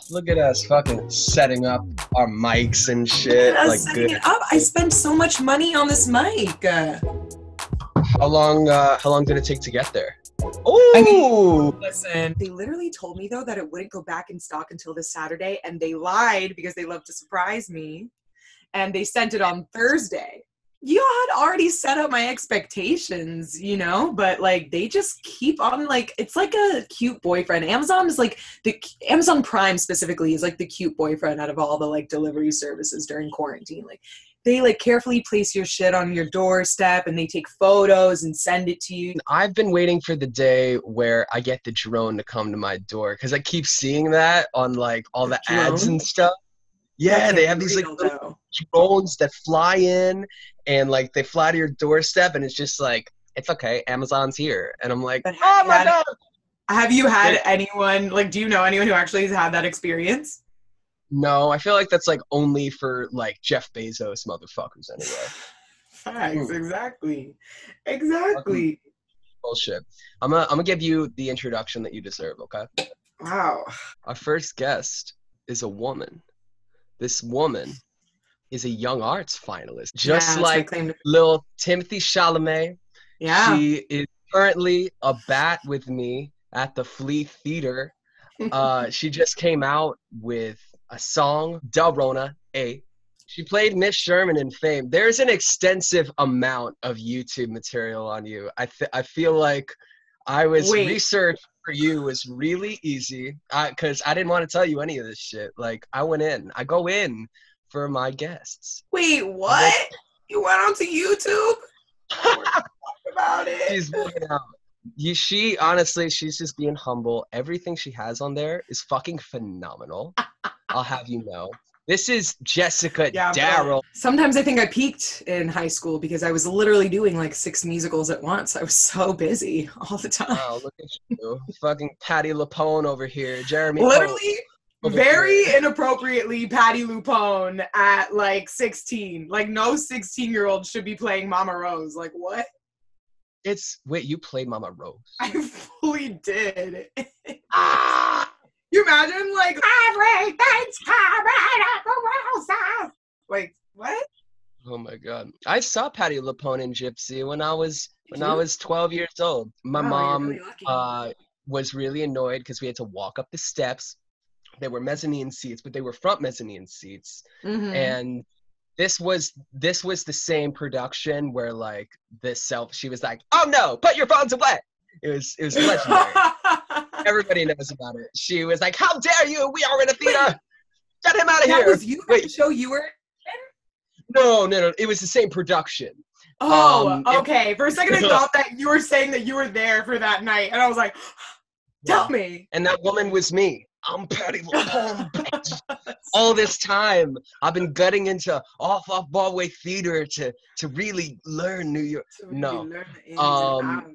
Look at us fucking setting up our mics and shit. Us Like, setting good. it up. I spent so much money on this mic. How long did it take to get there? I mean, Oh, listen, they literally told me though that it wouldn't go back in stock until this Saturday, and they lied because they love to surprise me. And they sent it on Thursday. You had already set up my expectations, you know, but like they just keep on like it's like a cute boyfriend. Amazon is like Amazon Prime specifically is like the cute boyfriend out of all the like delivery services during quarantine. Like they like carefully place your shit on your doorstep and they take photos and send it to you. I've been waiting for the day where I get the drone to come to my door because I keep seeing that on like all the ads Drone? and stuff. That Yeah, can't they be have these like real little though. drones that fly in and like they fly to your doorstep and it's just like, it's okay, Amazon's here. And I'm like, But oh my God. have you had They- anyone like do you know anyone who actually has had that experience? no, I feel like that's like only for like Jeff Bezos motherfuckers anyway. Facts, exactly. Fucking Exactly. bullshit. I'm gonna give you the introduction that you deserve, okay? Wow. Our first guest is a woman. This woman is a YoungArts finalist. Just Yeah, it's my like claim to little Timothy Chalamet, yeah. she is currently a bat with me at the Flea Theater. She just came out with a song, Da Rona, A. She played Miss Sherman in Fame. There's an extensive amount of YouTube material on you. I feel like Wait, research for you was really easy because I didn't want to tell you any of this shit. Like I go in for my guests. wait, I go, what? You went onto YouTube? Talk about it. she's looking out. She honestly, she's just being humble. Everything she has on there is fucking phenomenal. I'll have you know. This is Jessica Yeah, Darrow. sometimes I think I peaked in high school because I was literally doing like 6 musicals at once. I was so busy all the time. Wow, look at you. Fucking Patty LuPone over here. Jeremy Pope Literally, over very here. inappropriately Patty LuPone at like 16. Like no 16-year-old should be playing Mama Rose. Like what? Wait, you played Mama Rose. I fully did. Ah! You imagine like everything's coming up a roses. Like what? Oh my God. I saw Patty LuPone in Gypsy when I was Did you? 12 years old. My Wow, you're mom really lucky. was really annoyed because we had to walk up the steps. They were mezzanine seats, but they were front mezzanine seats. Mm-hmm. And this was the same production where like she was like, "Oh no, put your phones away." It was legendary. Everybody knows about it. She was like, "How dare you? We are in a theater. Get him out of That here." was you at Wait, the show you were in? no. It was the same production. Oh, It okay. For a second I thought that you were saying that you were there for that night. And I was like, tell me. And that woman was me. I'm Patty LuPone, bitch. All this time, I've been getting into off-Broadway theater to really learn New York. To really No, learn the ins and um, outs.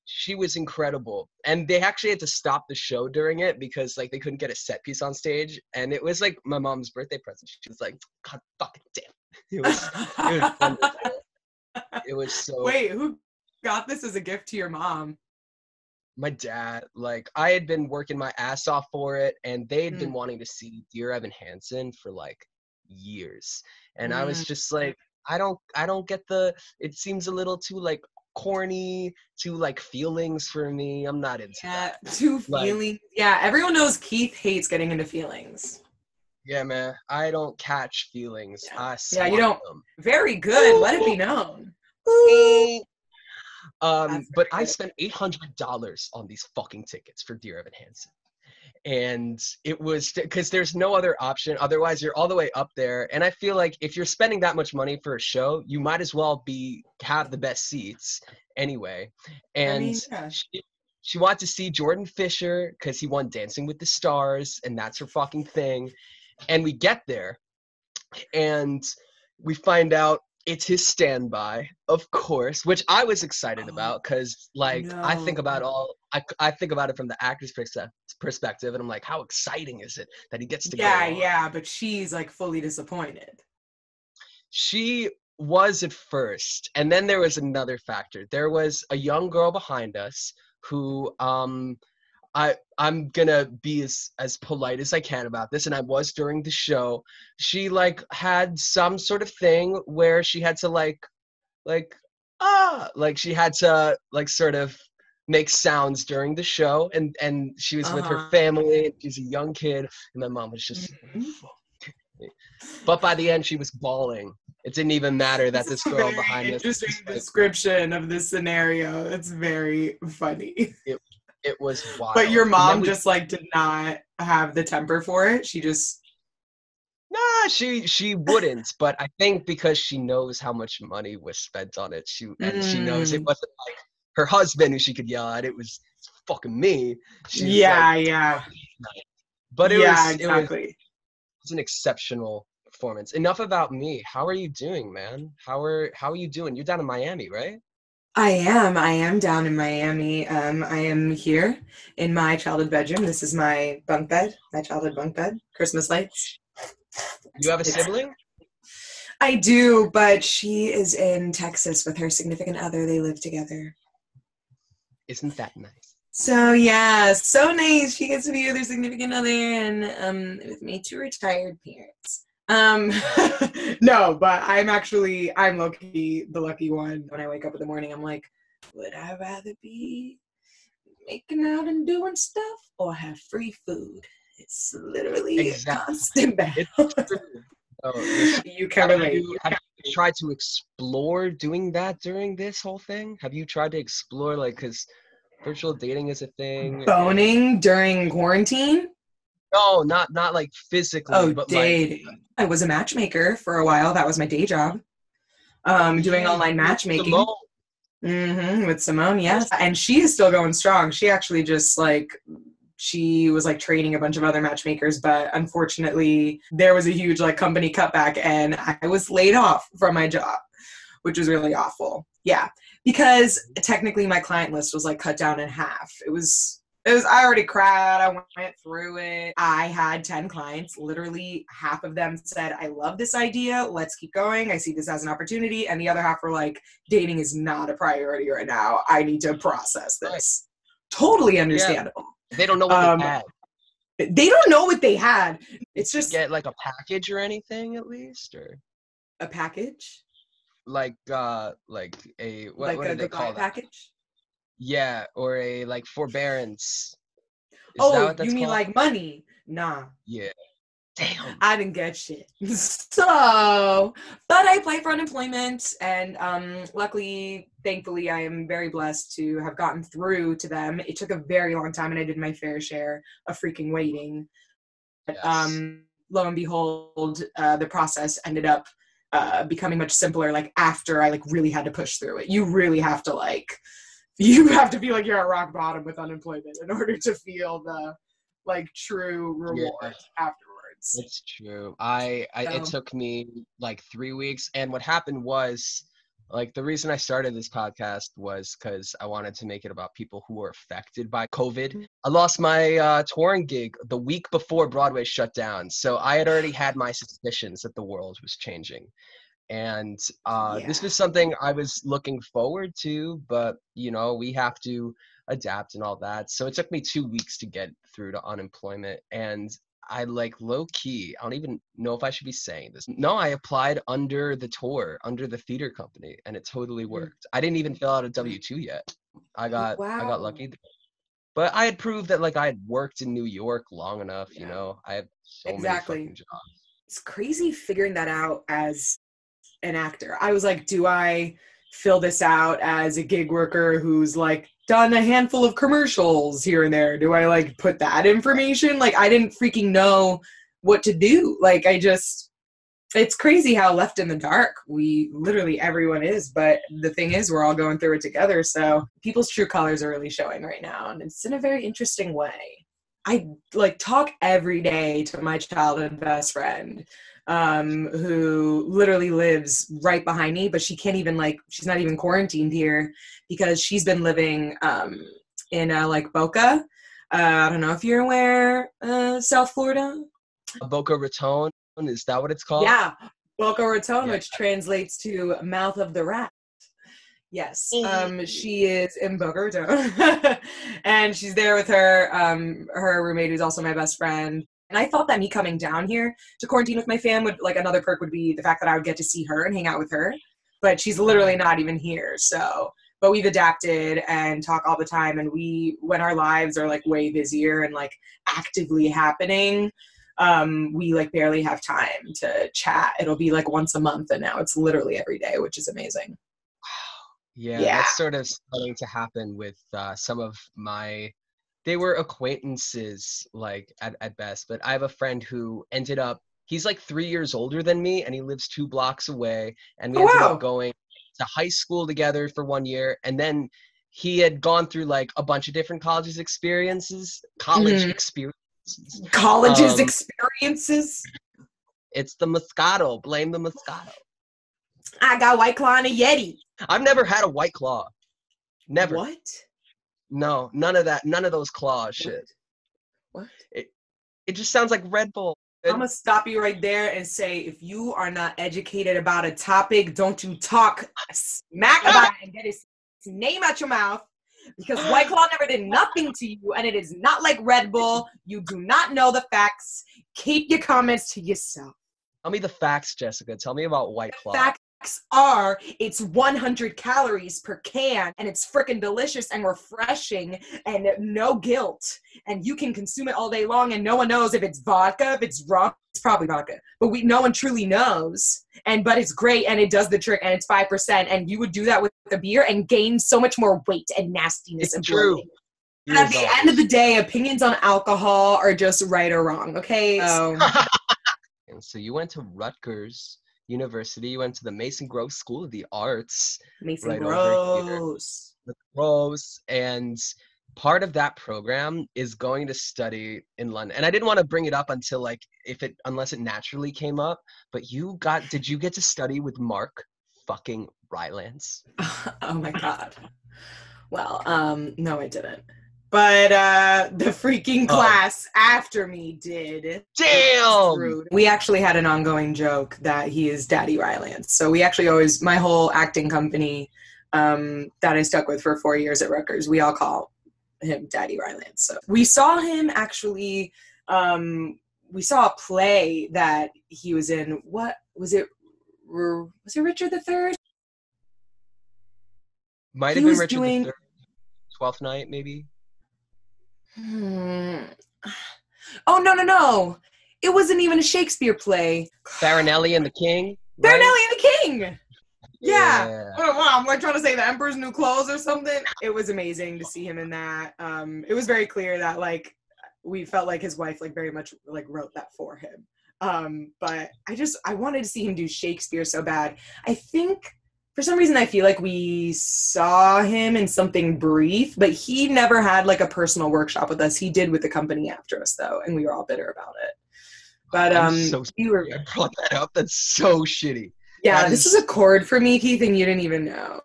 she was incredible, and they actually had to stop the show during it because like they couldn't get a set piece on stage, and it was like my mom's birthday present. She was like, "God fucking damn!" It was wonderful. It was so. Wait, who got this as a gift to your mom? My dad, like I had been working my ass off for it and they had been Mm. wanting to see Dear Evan Hansen for like years. And I was Mm. just like, I don't get it seems a little too like corny, too like feelings for me. I'm not into Yeah, that. two Like, feelings. Yeah, everyone knows Keith hates getting into feelings. yeah, man, I don't catch feelings. Yeah. I Yeah, you spark don't. them. Very good. Let it be known. Ooh. That's But I very good. spent $800 on these fucking tickets for Dear Evan Hansen. And it was because there's no other option. Otherwise, you're all the way up there. And I feel like if you're spending that much money for a show, you might as well have the best seats anyway. I And mean, yeah. she wanted to see Jordan Fisher because he won Dancing with the Stars, and that's her fucking thing. And we get there, and we find out it's his standby, of course, which I was excited about because, like, I think No. about I think about it from the actor's perspective, and I'm like, how exciting is it that he gets to go Yeah, on? yeah, but she's like fully disappointed. She was at first, and then there was another factor. There was a young girl behind us who I'm gonna be as polite as I can about this, and I was during the show. She like had some sort of thing where she had to like she had to like sort of make sounds during the show, and she was with her family, and she's a young kid, and my mom was just but by the end she was bawling. It didn't even matter that this girl behind us. Interesting description of this scenario. It's very funny. It was wild. But your mom just like did not have the temper for it. She just she wouldn't. But I think because she knows how much money was spent on it, she knows it wasn't like her husband who she could yell at. It was fucking me. Yeah. But it exactly. It was an exceptional performance. Enough about me. How are you doing, man? How are you doing? You're down in Miami, right? I am down in Miami. I am here in my childhood bedroom. This is my bunk bed, my childhood bunk bed. Christmas lights. You have a sibling? I do, but she is in Texas with her significant other. They live together. Isn't that nice? So yeah, so nice. She gets to be with her significant other and with me two retired parents. No, but I'm low-key the lucky one. When I wake up in the morning, I'm like, would I rather be making out and doing stuff or have free food? It's literally a constant battle. You can relate. Have you tried to explore doing that during this whole thing? Have you tried to explore, like, because virtual dating is a thing? Boning during quarantine? No, not like physically, but dating. Like, I was a matchmaker for a while. That was my day job. Doing online matchmaking. With Simone, yes. And she is still going strong. She actually just she was like training a bunch of other matchmakers, but unfortunately there was a huge like company cutback and I was laid off from my job, which was really awful. Yeah. Because technically my client list was like cut down in half. It was, I already cried. I went through it. I had 10 clients. Literally half of them said, I love this idea. Let's keep going. I see this as an opportunity. And the other half were like, dating is not a priority right now. I need to process this. Right. Totally understandable. Yeah. They don't know what they had. They don't know what they had. It's just get like a package or anything at least, or a package? Like a what do they call that? Package? Yeah, or a like forbearance. Is that what that's you mean called? Like money? Nah. Yeah. Damn. I didn't get shit. So, but I applied for unemployment and luckily, thankfully, I am very blessed to have gotten through to them. It took a very long time and I did my fair share of freaking waiting. Yes. Lo and behold, the process ended up becoming much simpler like after I like really had to push through it. You really have to feel like you're at rock bottom with unemployment in order to feel the like true reward afterwards. It's true. It took me like 3 weeks, and what happened was like the reason I started this podcast was because I wanted to make it about people who were affected by COVID. I lost my touring gig the week before Broadway shut down, so I had already had my suspicions that the world was changing. And this was something I was looking forward to, but we have to adapt and all that. So it took me 2 weeks to get through to unemployment, and I like low key, I don't even know if I should be saying this. No, I applied under the tour, under the theater company, and it totally worked. I didn't even fill out a W-2 yet. I got lucky. But I had proved that like I had worked in New York long enough, I have so many fucking jobs. It's crazy figuring that out as an actor. I was like, do I fill this out as a gig worker who's like done a handful of commercials here and there? Do I like put that information? Like I didn't freaking know what to do. Like it's crazy how left in the dark everyone is, but the thing is we're all going through it together. So people's true colors are really showing right now, and it's in a very interesting way. I like talk every day to my childhood best friend who literally lives right behind me, but she can't even she's not even quarantined here because she's been living in Boca. I don't know if you're aware, South Florida. Boca Raton, is that what it's called? Yeah, Boca Raton, Yeah. which translates to mouth of the rat. Yes, she is in Boca Raton, and she's there with her roommate, who's also my best friend. And I thought that me coming down here to quarantine with my fam would, like, another perk would be the fact that I would get to see her and hang out with her. But she's literally not even here. So, but we've adapted and talk all the time. And when our lives are like way busier and like actively happening, we like barely have time to chat. It'll be like once a month, and now it's literally every day, which is amazing. Yeah, that's sort of starting to happen with some of they were acquaintances, like at best, but I have a friend who ended up, he's like 3 years older than me, and he lives 2 blocks away, and we ended up going to high school together for 1 year, and then he had gone through like a bunch of different college experiences. Experiences. It's the Moscato. Blame the Moscato. I got White Claw and a Yeti. I've never had a White Claw. Never. What? No, none of that. None of those claw shit. What? It just sounds like Red Bull. I'm gonna stop you right there and say, if you are not educated about a topic, don't you talk smack about it and get his name out your mouth. Because White Claw never did nothing to you, and it is not like Red Bull. You do not know the facts. Keep your comments to yourself. Tell me the facts, Jessica. Tell me about White Claw. Facts are, it's 100 calories per can, and it's freaking delicious and refreshing and no guilt, and you can consume it all day long, and no one knows if it's vodka, if it's rum. It's probably vodka, but no one truly knows. But it's great, and it does the trick, and it's 5%, and you would do that with a beer and gain so much more weight and nastiness. It's true. And at the end of the day, opinions on alcohol are just right or wrong, okay? And so you went to Rutgers University, you went to the Mason Gross School of the Arts. Mason Gross. And part of that program is going to study in London. And I didn't want to bring it up until like unless it naturally came up, but did you get to study with Mark fucking Rylance? Oh my God. Well, no, I didn't. But the freaking class after me did. Damn! We actually had an ongoing joke that he is Daddy Rylance. So we actually my whole acting company that I stuck with for 4 years at Rutgers, we all call him Daddy Rylance. So we saw him actually, we saw a play that he was in. What was it? Was it Richard III? Might have been Richard III. 12th Night, maybe? Oh, no. It wasn't even a Shakespeare play. Farinelli and the King? Right? Farinelli and the King! Yeah. I'm like trying to say The Emperor's New Clothes or something. It was amazing to see him in that. It was very clear that like we felt like his wife like very much like wrote that for him. But I wanted to see him do Shakespeare so bad. I think for some reason, I feel like we saw him in something brief, but he never had like a personal workshop with us. He did with the company after us, though, and we were all bitter about it. But I brought that up. That's so shitty. Yeah, this is a chord for me, Keith, and you didn't even know.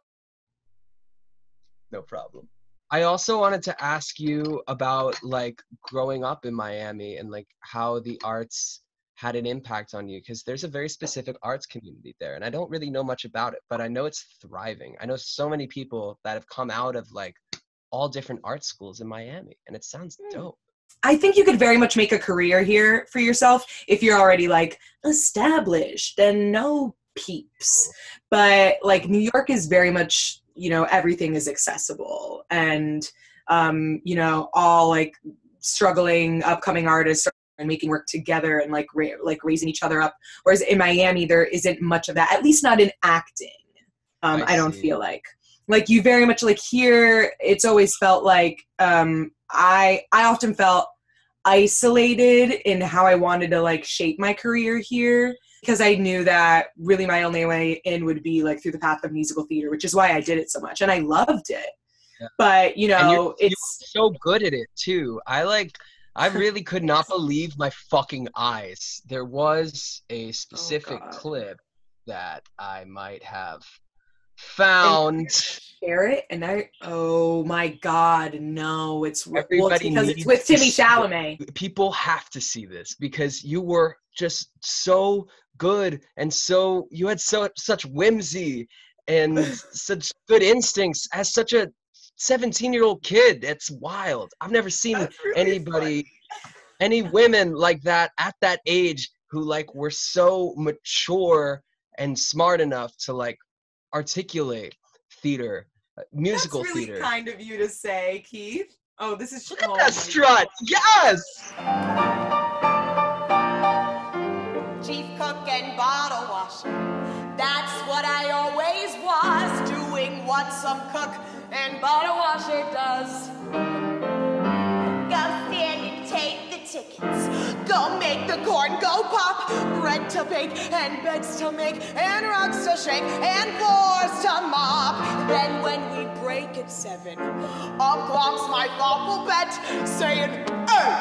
No problem. I also wanted to ask you about like growing up in Miami and like how the arts had an impact on you, because there's a very specific arts community there, and I don't really know much about it, but I know it's thriving. I know so many people that have come out of like all different art schools in Miami, and it sounds dope. I think you could very much make a career here for yourself if you're already like established and no peeps. But like New York is very much, everything is accessible, and all like struggling upcoming artists and making work together and like raising each other up. Whereas in Miami, there isn't much of that, at least not in acting. I don't feel like you very much like here. It's always felt like I often felt isolated in how I wanted to like shape my career here, because I knew that really my only way in would be like through the path of musical theater, which is why I did it so much, and I loved it. Yeah. But you're so good at it too. I really could not believe my fucking eyes. There was a specific clip that I might have found. Share it, and oh my God, no! It's everybody because it's with Timmy Chalamet. People have to see this because you were just so good, and so you had such whimsy and such good instincts as such a 17-year-old kid. It's wild. I've never seen That's really anybody, funny. any women like that at that age who like were so mature and smart enough to like articulate theater, That's musical really theater. kind of you to say, Keith. Oh, this is Look at oh that my strut. Yes. Chief cook and bottle washer. That's what I always was, doing what some cook and bottle washer does. Go stand and take the tickets. Go make the corn go pop. Bread to bake and beds to make and rugs to shake and floors to mop. Then when we break at 7, up comes my thoughtful bet, saying, "Hey,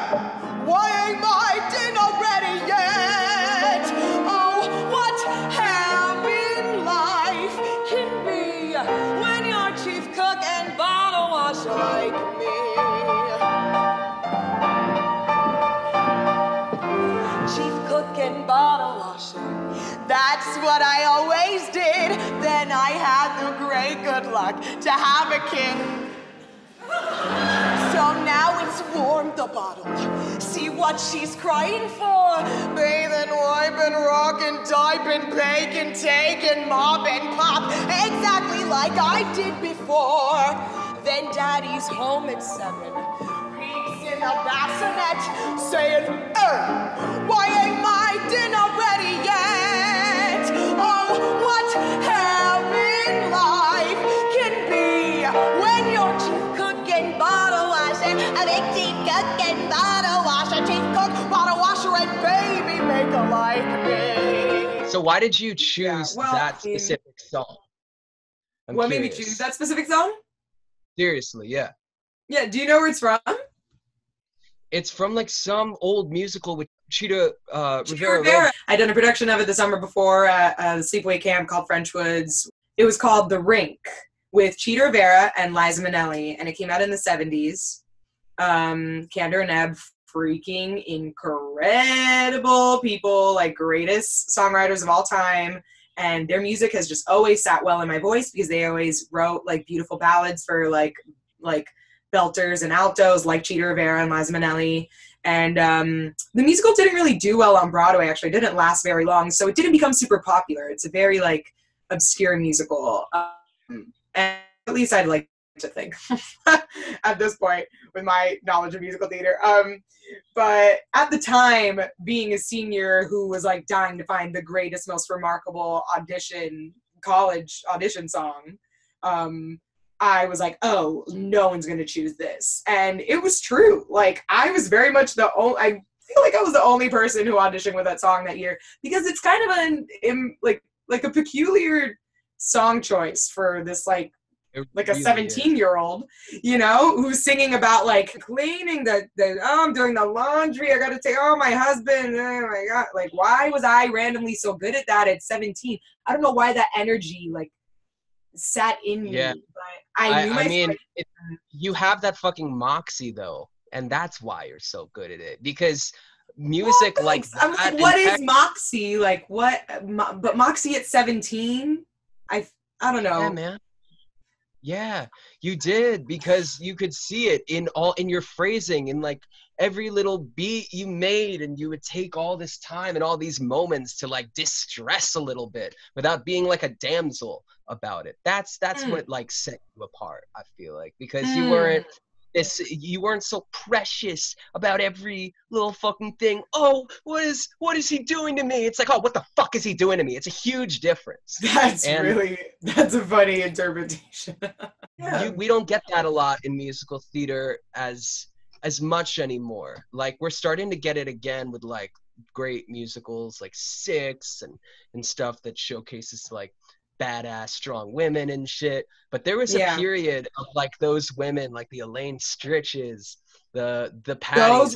why ain't my dinner ready yet? Oh, what heaven life can be when you're chief cook and bottle washer like me." Chief cook and bottle washer, that's what I always did. Then I had the great good luck to have a kid. So now it's warmed the bottle. See what she's crying for. Bathing, wiping, rocking, typing, baking, taking, mopping, pop. Exactly like I did before. Then daddy's home at 7. Peeks in the bassinet, saying, "Hey, why ain't my dinner ready yet? Oh, what heaven life can be when you're chief cook and bottle washer, a big chief cook and bottle washer, chief cook, bottle washer, and baby maker like me." So why did you choose well, that I mean, specific song? I'm what made me curious. choose that specific song? Seriously, yeah. Yeah, do you know where it's from? It's from like some old musical with Cheetah Cheetah Rivera. I done a production of it the summer before at the sleepaway camp called French Woods. It was called The Rink with Cheetah Rivera and Liza Minnelli, and it came out in the 70s. Candor and Ebb, freaking incredible people, like greatest songwriters of all time, and their music has just always sat well in my voice because they always wrote like beautiful ballads for like belters and altos like Cheetah Rivera and Liza Minnelli. And the musical didn't really do well on Broadway, actually. It didn't last very long, so it didn't become super popular. It's a very like obscure musical, and at least I'd like to think at this point with my knowledge of musical theater. But at the time, being a senior who was like dying to find the greatest, most remarkable college audition song, I was like, oh, no one's going to choose this. And it was true. Like, I was very much I feel like I was the only person who auditioned with that song that year, because it's kind of like a peculiar song choice for this, like a really 17-year-old, you know, who's singing about like cleaning I'm doing the laundry. I got to take, my husband. Oh my God. Like, why was I randomly so good at that at 17? I don't know why that energy like sat in me, but I mean, you have that fucking moxie though, and that's why you're so good at it, because music like that. I'm like, what is moxie? Like, what? But moxie at 17? I don't know. Yeah, man. Yeah, you did, because you could see it in your phrasing, in like every little beat you made, and you would take all this time and all these moments to like distress a little bit without being like a damsel about it. That's what like set you apart, I feel like, because you weren't so precious about every little fucking thing. Oh, what is he doing to me? It's like, oh, what the fuck is he doing to me? It's a huge difference. That's a funny interpretation. Yeah. We don't get that a lot in musical theater as much anymore. Like, we're starting to get it again with like great musicals like Six and stuff that showcases like badass strong women and shit. But there was a period of like those women, like the Elaine Stritches, the Patties. Those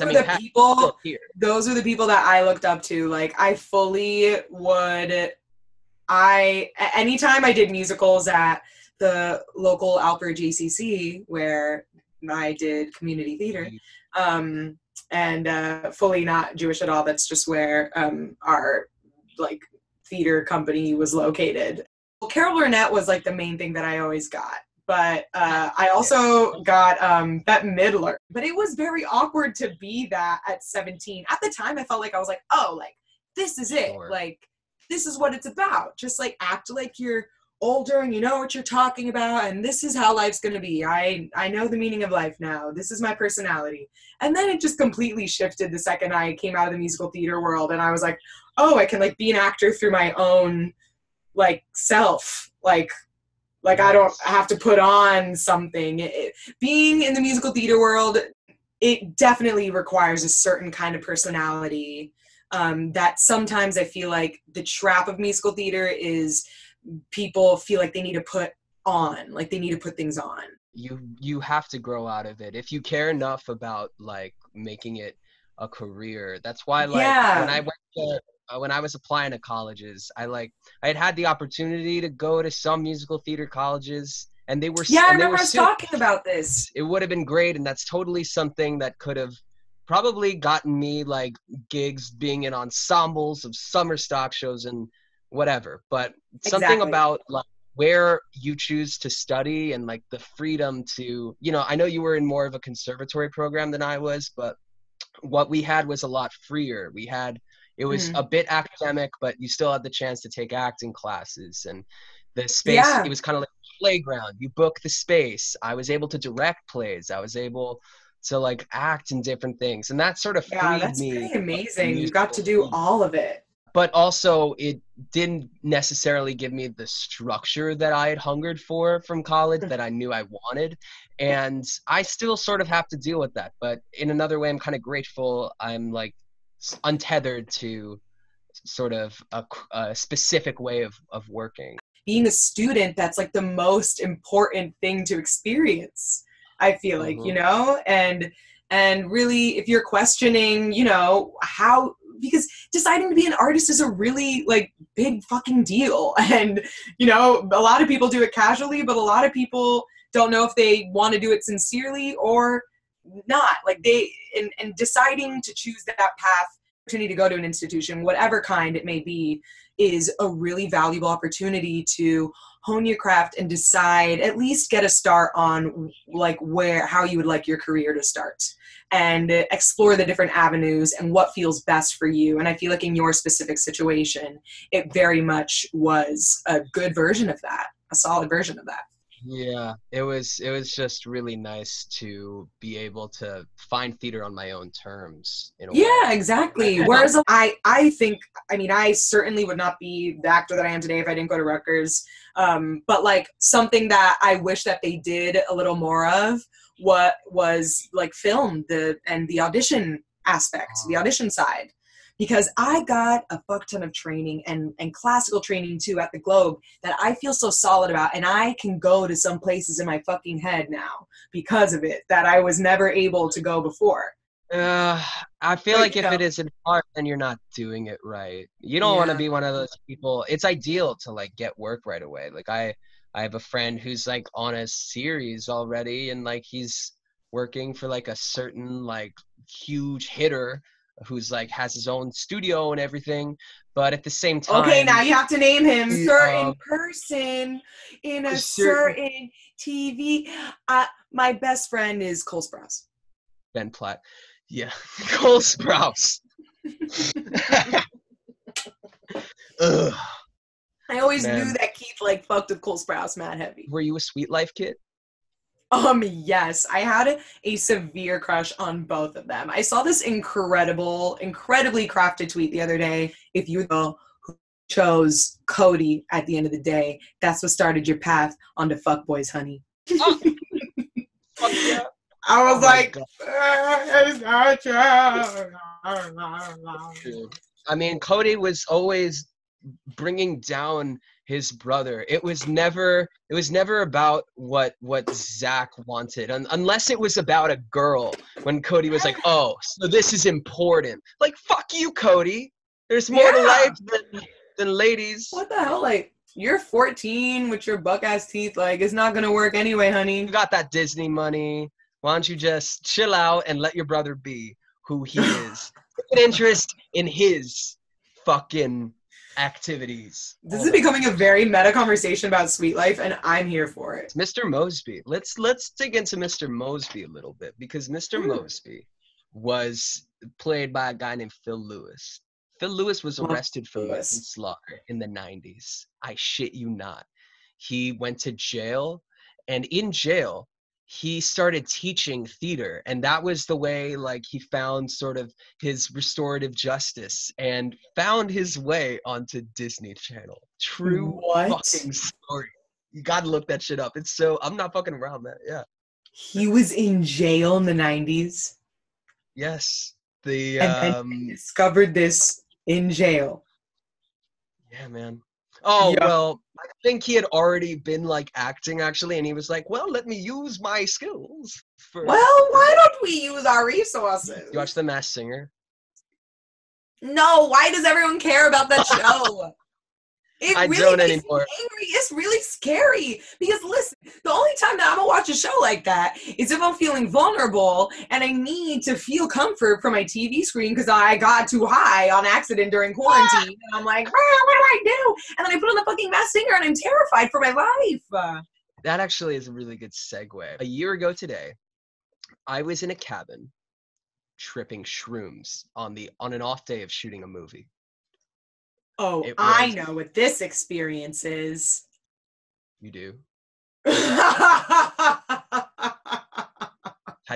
are the people that I looked up to. Like, I fully would. Anytime I did musicals at the local Alper GCC where I did community theater, and fully not Jewish at all. That's just where our like theater company was located. Well, Carol Burnett was like the main thing that I always got. But I also got Bette Midler. But it was very awkward to be that at 17. At the time, I felt like I was like, oh, like, this is it. Sure. Like, this is what it's about. Just, like, act like you're older and you know what you're talking about, and this is how life's going to be. I know the meaning of life now. This is my personality. And then it just completely shifted the second I came out of the musical theater world, and I was like, oh, I can, like, be an actor through my own, like, self. Like I don't have to put on something. Being in the musical theater world, it definitely requires a certain kind of personality that sometimes I feel like the trap of musical theater is people feel like they need to put on, like they need to put things on. You have to grow out of it if you care enough about like making it a career. That's why like when I was applying to colleges, I had the opportunity to go to some musical theater colleges, and they were I remember us talking about this. It would have been great, and that's totally something that could have probably gotten me like gigs being in ensembles of summer stock shows and whatever. But something about like where you choose to study and like the freedom to, you know, I know you were in more of a conservatory program than I was, but what we had was a lot freer. It was a bit academic, but you still had the chance to take acting classes, and the space, it was kind of like a playground. You book the space. I was able to direct plays. I was able to like act in different things. And that sort of freed me. That's pretty amazing. You got to do all of it. But also it didn't necessarily give me the structure that I had hungered for from college that I knew I wanted. And I still sort of have to deal with that. But in another way, I'm kind of grateful I'm like untethered to sort of a specific way of working. Being a student, that's like the most important thing to experience, I feel like, you know, and really if you're questioning, you know, how, because deciding to be an artist is a really like big fucking deal. And, you know, a lot of people do it casually, but a lot of people don't know if they want to do it sincerely or not. Like and deciding to choose that path, opportunity to go to an institution, whatever kind it may be, is a really valuable opportunity to hone your craft and decide, at least get a start on like how you would like your career to start, and explore the different avenues and what feels best for you. And I feel like in your specific situation, it very much was a good version of that, a solid version of that. Yeah, it was just really nice to be able to find theater on my own terms. Yeah, exactly. Whereas I think, I mean, I certainly would not be the actor that I am today if I didn't go to Rutgers. But like something that I wish that they did a little more of what was like film, the audition aspect, the audition side. Because I got a fuck ton of training and classical training too at the Globe that I feel so solid about, and I can go to some places in my fucking head now because of it that I was never able to go before. I feel like if it isn't art, then you're not doing it right. You don't want to be one of those people. It's ideal to like get work right away. Like I have a friend who's like on a series already, and like he's working for like a certain like huge hitter who's like has his own studio and everything, but at the same time, okay, now you have to name him. Certain person in a certain TV. My best friend is Cole Sprouse. Ben Platt. Yeah, Cole Sprouse. Ugh. I always knew that Keith like fucked with Cole Sprouse mad heavy. Were you a Sweet Life kid? Yes, I had a severe crush on both of them. I saw this incredibly crafted tweet the other day. If you who chose Cody at the end of the day, that's what started your path onto fuckboys, honey. Oh. Fuck yeah. I was like, it's not true. I mean, Cody was always bringing down his brother. It was never about what Zach wanted, unless it was about a girl. When Cody was like, "Oh, so this is important." Like, fuck you, Cody. There's more to life than ladies. What the hell? Like, you're 14 with your buck ass teeth. Like, it's not gonna work anyway, honey. You got that Disney money. Why don't you just chill out and let your brother be? who he is. Take an interest in his fucking activities. This is becoming a very meta conversation about Sweet Life, and I'm here for it. Mr. Mosby. Let's dig into Mr. Mosby a little bit, because Mr. Mosby was played by a guy named Phil Lewis. Phil Lewis was arrested for manslaughter in the 90s. I shit you not. He went to jail, and in jail, he started teaching theater, and that was the way like he found sort of his restorative justice and found his way onto Disney Channel. True fucking story. You gotta look that shit up. It's so, I'm not fucking around, man. Yeah. He was in jail in the 90s. Yes. And then he discovered this in jail. Yeah, man. Oh, well, I think he had already been like acting actually, and he was like, well, let me use my skills. Well, why don't we use our resources? You watch The Masked Singer? No, why does everyone care about that show? I don't anymore. Angry. It's really scary because listen, the only time that I'm gonna watch a show like that is if I'm feeling vulnerable and I need to feel comfort from my TV screen because I got too high on accident during quarantine. And I'm like, what do I do? And then I put on the fucking Masked Singer and I'm terrified for my life. That actually is a really good segue. A year ago today, I was in a cabin tripping shrooms on an off day of shooting a movie. Oh, I know what this experience is. You do? How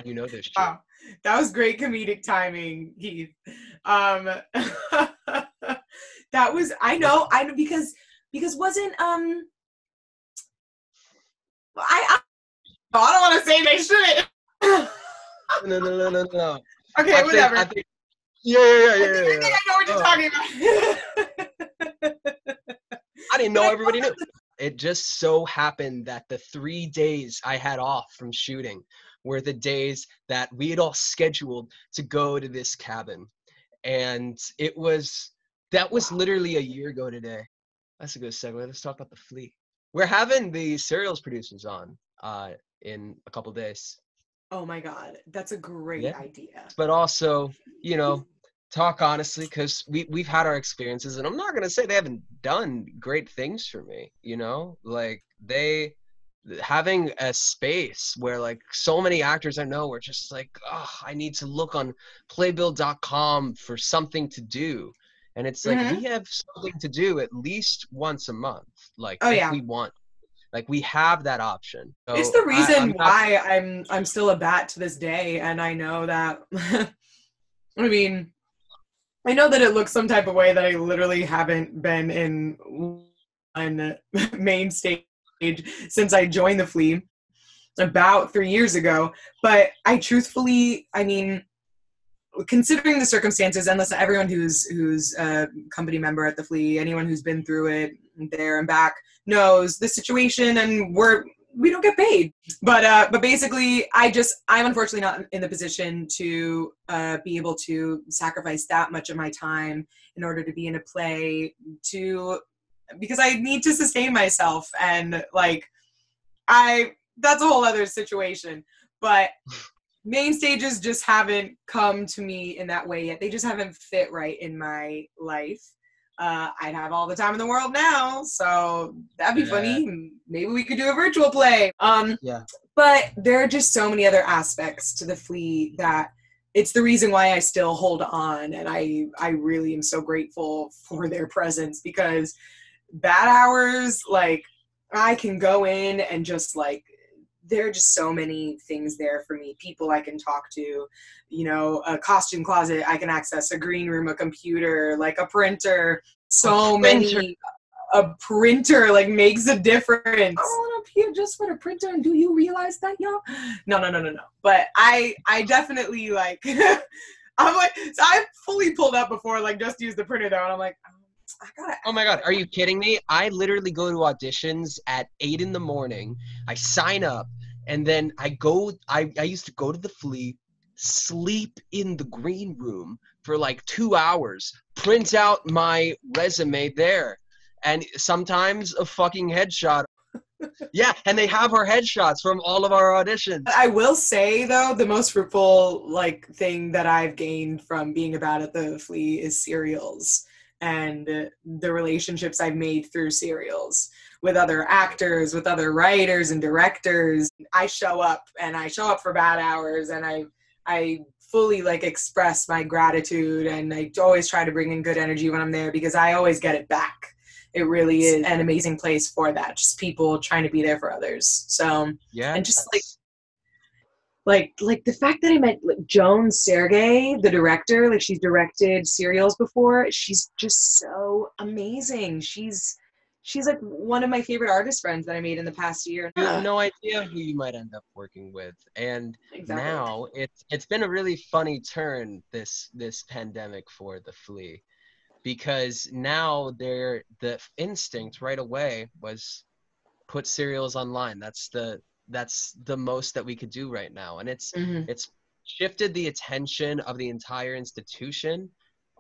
do you know this shit? Wow. That was great comedic timing, Keith. That was, I know, because wasn't, I don't want to say they shouldn't. No. Okay, whatever. Yeah. I think I know what you're talking about. I didn't know everybody knew. It just so happened that the 3 days I had off from shooting were the days that we had all scheduled to go to this cabin. And that was literally a year ago today. That's a good segue. Let's talk about the Flea. We're having the Serials producers on in a couple days. Oh my God, that's a great idea. But also, talk honestly, because we've had our experiences, and I'm not going to say they haven't done great things for me, like having a space where like so many actors I know were just like, oh, I need to look on playbill.com for something to do. And it's like, we have something to do at least once a month. Like, we want, like, we have that option. So it's the reason why I'm still a bat to this day. And I know that, I mean, I know that it looks some type of way that I literally haven't been in one main stage since I joined the Flea about 3 years ago. But I truthfully, I mean, considering the circumstances, and listen, everyone who's a company member at the Flea, anyone who's been through it there and back knows the situation, and we don't get paid. But basically, I'm unfortunately not in the position to be able to sacrifice that much of my time in order to be in a play because I need to sustain myself. And like, that's a whole other situation. But main stages just haven't come to me in that way yet. They just haven't fit right in my life. I'd have all the time in the world now, so that'd be funny. Maybe we could do a virtual play. But there are just so many other aspects to the Flea that it's the reason why I still hold on, and I really am so grateful for their presence, because bad hours, like, I can go in and just like, there are just so many things there for me. People I can talk to, a costume closet I can access, a green room, a computer, like a printer. A printer like makes a difference. I want up here just for the printer, and do you realize that, y'all? No. But I definitely like, I'm like, so I fully pulled up before, like, just use the printer though, and I'm like, I gotta. Oh my God, are you kidding me? I literally go to auditions at 8 a.m. I sign up, and then I used to go to the Flea, sleep in the green room for like 2 hours, print out my resume there, and sometimes a fucking headshot. Yeah, and they have our headshots from all of our auditions. I will say though, the most fruitful like thing that I've gained from being a bat at the Flea is serials and the relationships I've made through serials with other actors, with other writers and directors. I show up for bad hours, and I fully like express my gratitude, and I always try to bring in good energy when I'm there because I always get it back. It really is an amazing place for that. Just people trying to be there for others. So, yeah, and just like the fact that I met like, Joan Sergey, the director, like she's directed serials before. She's just so amazing. She's like one of my favorite artist friends that I made in the past year. you have no idea who you might end up working with, and Exactly. now it's been a really funny turn this pandemic for the Flea, because now the instinct right away was put serials online. That's the most that we could do right now, and it's shifted the attention of the entire institution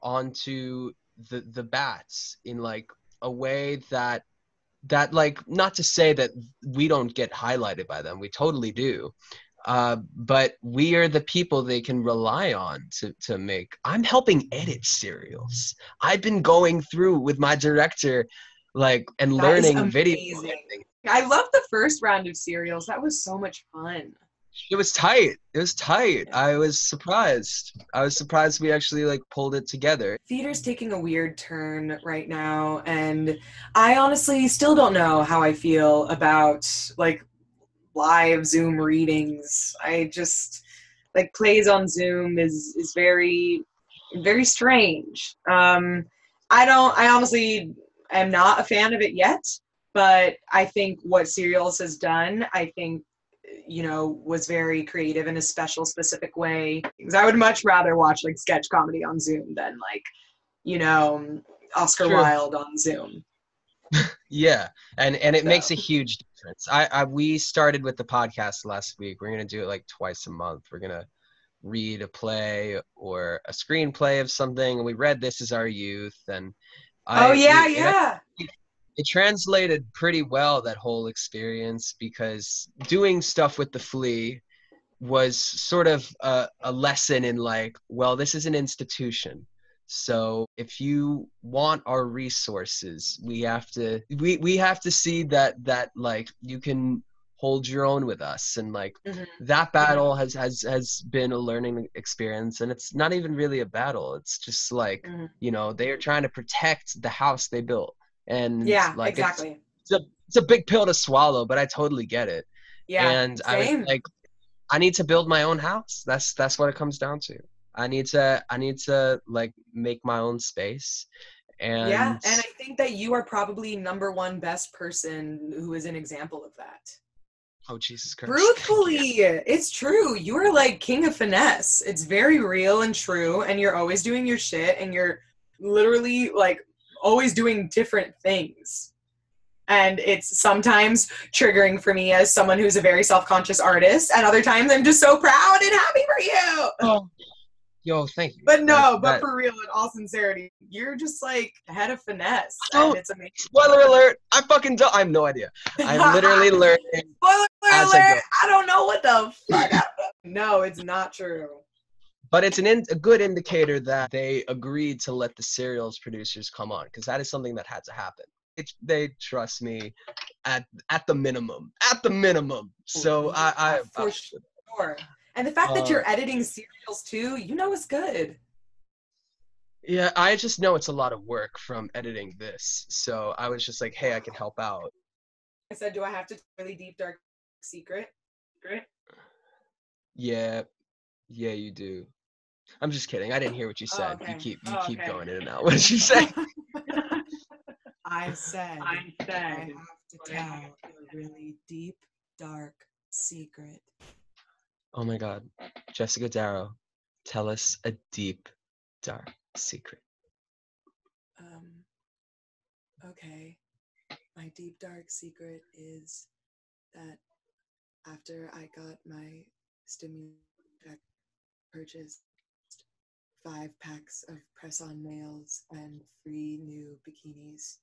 onto the bats in like a way that like, not to say that we don't get highlighted by them, we totally do, but we are the people they can rely on to make. I'm helping edit serials. I've been going through with my director, like, and learning video editing. I love the first round of serials. That was so much fun. It was tight. I was surprised we actually like pulled it together. Theater's taking a weird turn right now, and I honestly still don't know how I feel about like live Zoom readings. I just like plays on Zoom is very, very strange. I honestly am not a fan of it yet, but I think what serials has done, I think, you know, was very creative in a specific way. Because I would much rather watch like sketch comedy on Zoom than like, you know, Oscar Wilde on Zoom. Yeah, and it makes a huge difference. We started with the podcast last week. We're gonna do it like twice a month. We're gonna read a play or a screenplay of something, and we read This Is Our Youth, and it translated pretty well, that whole experience, because doing stuff with the Flea was sort of a lesson in like, well, this is an institution. So if you want our resources, we have to see that like you can hold your own with us, and like that battle has been a learning experience, and it's not even really a battle. It's just like, you know, they are trying to protect the house they built, and like exactly. It's a big pill to swallow, but I totally get it. And same. I was like, I need to build my own house. That's what it comes down to. I need to like make my own space. And and I think that you are probably number one best person who is an example of that. Oh, Jesus Christ. Truthfully, it's true. You are like king of finesse. It's very real and true, and you're always doing your shit, and you're literally like always doing different things. And it's sometimes triggering for me as someone who's a very self-conscious artist, and other times I'm just so proud and happy for you. Oh, yo, thank you. But for real, in all sincerity, you're just like head of finesse. Oh, and it's amazing. Spoiler alert! I have no idea. I'm literally learning. Spoiler alert! I don't know what the fuck. No, it's not true. But it's a good indicator that they agreed to let the serials producers come on, because that is something that had to happen. They trust me at the minimum. So I for sure. And the fact that you're editing serials too, you know, it's good. Yeah, I just know it's a lot of work from editing this. So I was just like, hey, I can help out. I said, do I have to really deep dark secret? Yeah, you do. I'm just kidding. I didn't hear what you said. Okay. You keep going in and out. What did you say? I said I have to tell a really deep, dark secret. Oh my God. Jessica Darrow, tell us a deep, dark secret. Okay. My deep, dark secret is that after I got my stimulus check, purchased 5 packs of press-on nails and 3 new bikinis.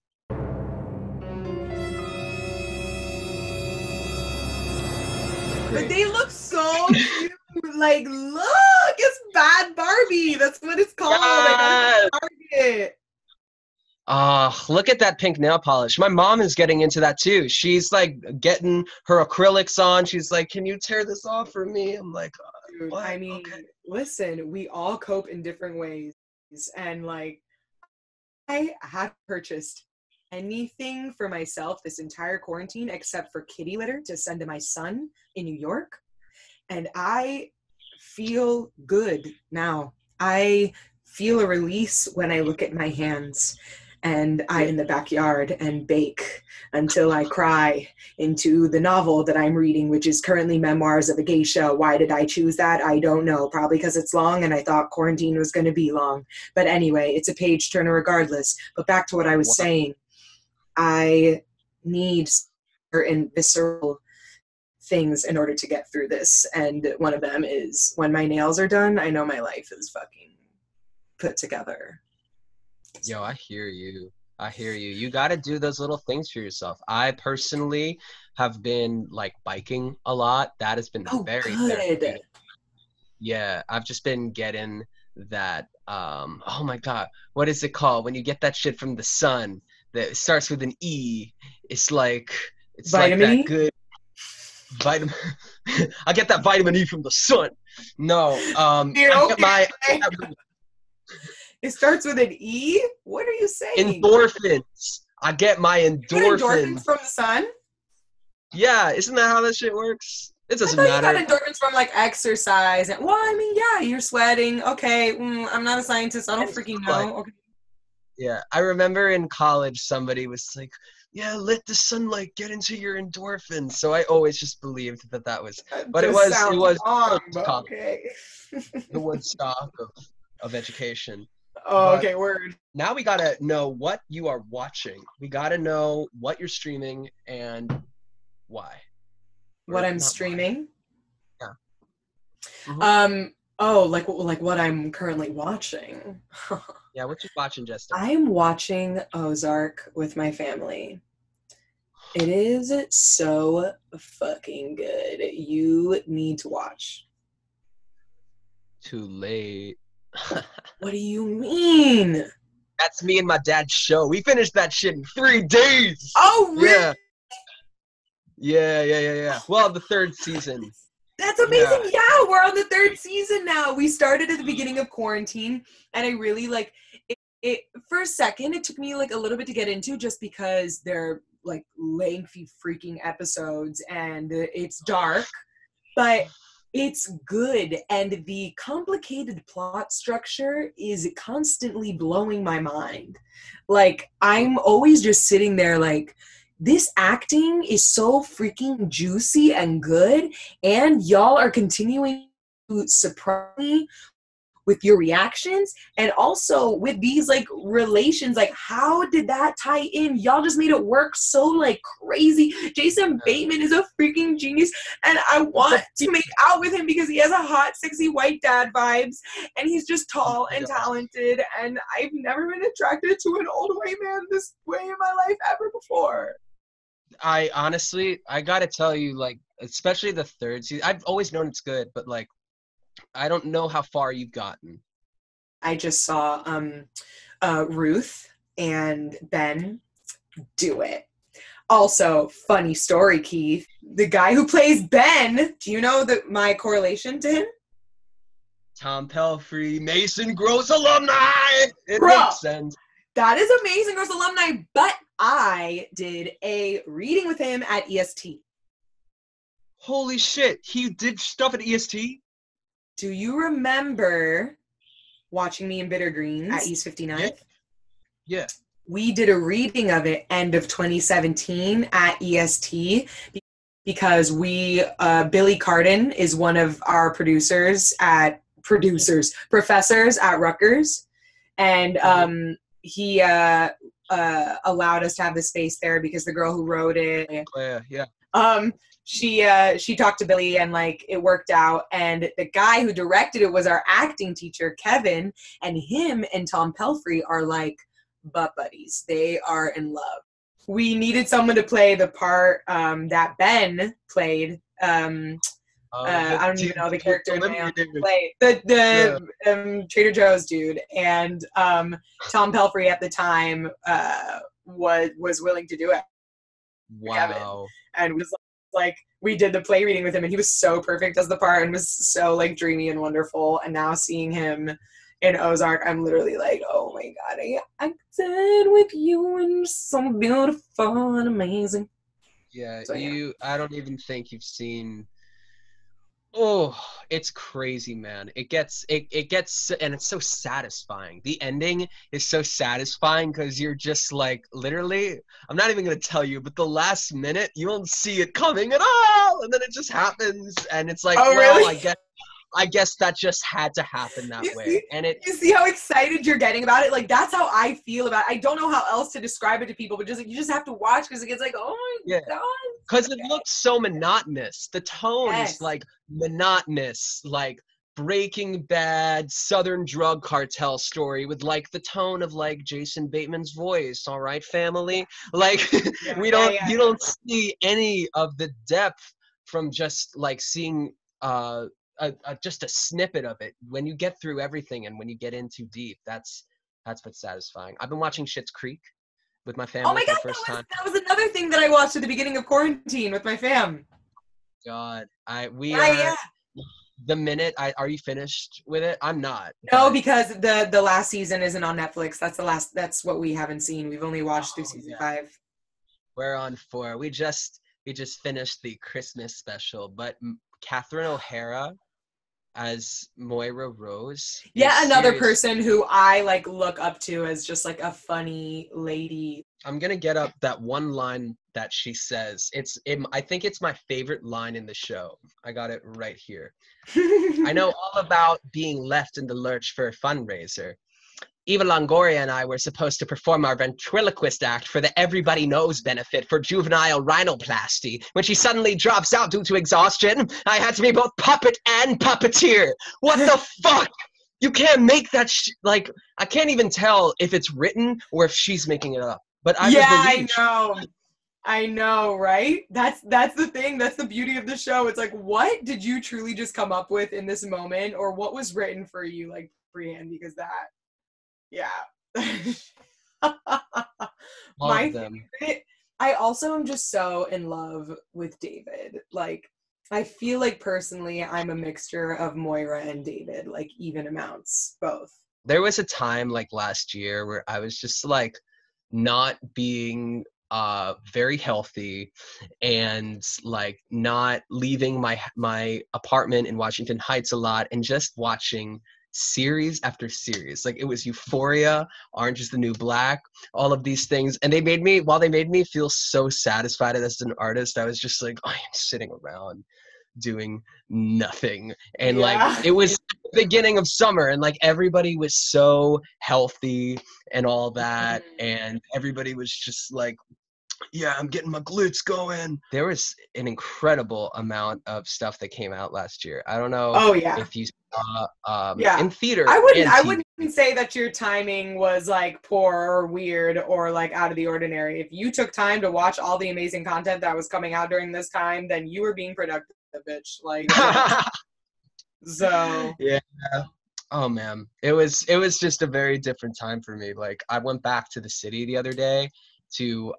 But they look so cute. Like, look, it's Bad Barbie. That's what it's called. I got it at Target. Look at that pink nail polish. My mom is getting into that too. She's like getting her acrylics on. She's like, can you tear this off for me? I'm like, Dude, what? I mean, Okay. listen, we all cope in different ways. And like, I have purchased anything for myself this entire quarantine except for kitty litter to send to my son in New York. And I feel good now. I feel a release when I look at my hands and I in the backyard and bake until I cry into the novel that I'm reading, which is currently Memoirs of a Geisha. Why did I choose that? I don't know. Probably because it's long and I thought quarantine was going to be long. But anyway, it's a page turner regardless. But back to what I was saying. I need certain visceral things in order to get through this. And one of them is when my nails are done, I know my life is fucking put together. Yo, I hear you. I hear you. You got to do those little things for yourself. I personally have been like biking a lot. That has been very therapeutic. Yeah, I've just been getting that. Oh my God, what is it called when you get that shit from the sun that starts with an E? It's like Vitamin that E? good vitamin. I get that vitamin E from the sun. No, It starts with an E? What are you saying? Endorphins. I get my endorphins. You get endorphins from the sun? Yeah, isn't that how that shit works? It doesn't matter. You got endorphins from like exercise. And, well, I mean, yeah, you're sweating. Okay, I'm not a scientist. I don't freaking know. Okay. Yeah, I remember in college somebody was like, yeah, let the sunlight get into your endorphins. So I always just believed that was, but it was wrong, okay. the Woodstock of education. Oh, okay, word. Now we gotta know what you are watching. We gotta know what you're streaming and why. What I'm streaming? Why. Yeah. Mm-hmm. Oh, like what I'm currently watching. Yeah, what you watching, Jess Darrow? I'm watching Ozark with my family. It is so fucking good. You need to watch. Too late. What do you mean? That's me and my dad's show. We finished that shit in 3 days. Oh, really? Yeah. Well, the 3rd season. That's amazing. Yeah, we're on the 3rd season now. We started at the beginning of quarantine, and I really like it. For a second, it took me like a little bit to get into just because they're like lengthy freaking episodes and it's dark, but it's good. And the complicated plot structure is constantly blowing my mind. Like, I'm always just sitting there like, this acting is so freaking juicy and good, and y'all are continuing to surprise me with your reactions and also with these like relations. Like, how did that tie in? Y'all just made it work so like crazy. Jason Bateman is a freaking genius, and I want to make out with him because he has a hot, sexy white dad vibes, and he's just tall and talented, and I've never been attracted to an old white man this way in my life ever before. I honestly, I gotta tell you, like, especially the 3rd season, I've always known it's good, but like, I don't know how far you've gotten. I just saw Ruth and Ben do it. Also, funny story, Keith. The guy who plays Ben, do you know my correlation to him? Tom Pelfrey, Mason Gross alumni! It makes sense. That is Amazing Gross alumni, but I did a reading with him at EST. Holy shit, he did stuff at EST? Do you remember watching me in Bitter Greens at East 59th? Yeah. We did a reading of it end of 2017 at EST because Billy Carden is one of our professors at Rutgers. And he allowed us to have the space there because the girl who wrote it. Oh, yeah. She talked to Billy and like it worked out, and the guy who directed it was our acting teacher Kevin, and him and Tom Pelfrey are like butt buddies. They are in love. We needed someone to play the part that Ben played The, I don't even know the character Olivia name. Davis. Play Yeah. the Trader Joe's dude, and Tom Pelphrey at the time was willing to do it. Wow. And was like we did the play reading with him, and he was so perfect as the part, and was so like dreamy and wonderful. And now seeing him in Ozark, I'm literally like, oh my god, I did with you, and so beautiful and amazing. Yeah, So, yeah. I don't even think you've seen. Oh, it's crazy, man. It gets, and it's so satisfying. The ending is so satisfying because you're just like, literally, I'm not even gonna tell you, but the last minute you don't see it coming at all, and then it just happens, and it's like, Oh, well, really? I guess that just had to happen that way. And You see how excited you're getting about it? Like, that's how I feel about it. I don't know how else to describe it to people, but just like, you just have to watch because it gets like, oh my yeah, god. because it looks so monotonous. The tone is Yes. like monotonous, like Breaking Bad Southern drug cartel story with like the tone of like Jason Bateman's voice. All right, family. Like you don't see any of the depth from just like seeing just a snippet of it. When you get through everything and when you get in too deep, that's what's satisfying. I've been watching Schitt's Creek with my family Oh my for god, the first time. that was another thing that I watched at the beginning of quarantine with my fam. God, Yeah. The minute are you finished with it? I'm not. No, because the last season isn't on Netflix. That's what we haven't seen. We've only watched through season 5. We're on 4. We just finished the Christmas special, but Catherine O'Hara as Moira Rose. Yeah, another person who I like look up to as just like a funny lady. I'm gonna get up that one line that she says. I think it's my favorite line in the show. I got it right here. I know all about being left in the lurch for a fundraiser. Eva Longoria and I were supposed to perform our ventriloquist act for the Everybody Knows benefit for juvenile rhinoplasty. When she suddenly drops out due to exhaustion, I had to be both puppet and puppeteer. What the fuck? You can't make that like, I can't even tell if it's written or if she's making it up. But I know, right? That's the thing. That's the beauty of the show. It's like, what did you truly just come up with in this moment, or what was written for you, like freehand? Because that, yeah. My favorite. I also am just so in love with David. Like, I feel like personally, I'm a mixture of Moira and David, like even amounts, both. There was a time like last year where I was just like not being very healthy and like not leaving my apartment in Washington Heights a lot and just watching series after series. Like it was Euphoria, Orange is the New Black, all of these things, and they made me feel so satisfied as an artist. I was just like, I am sitting around doing nothing, and like it was the beginning of summer and like everybody was so healthy and all that, and everybody was just like, yeah, I'm getting my glutes going. There was an incredible amount of stuff that came out last year. I don't know if you saw in theater. I wouldn't say that your timing was like poor or weird or like out of the ordinary. If you took time to watch all the amazing content that was coming out during this time, then you were being productive, bitch. Like so yeah. Oh man. It was just a very different time for me. Like I went back to the city the other day to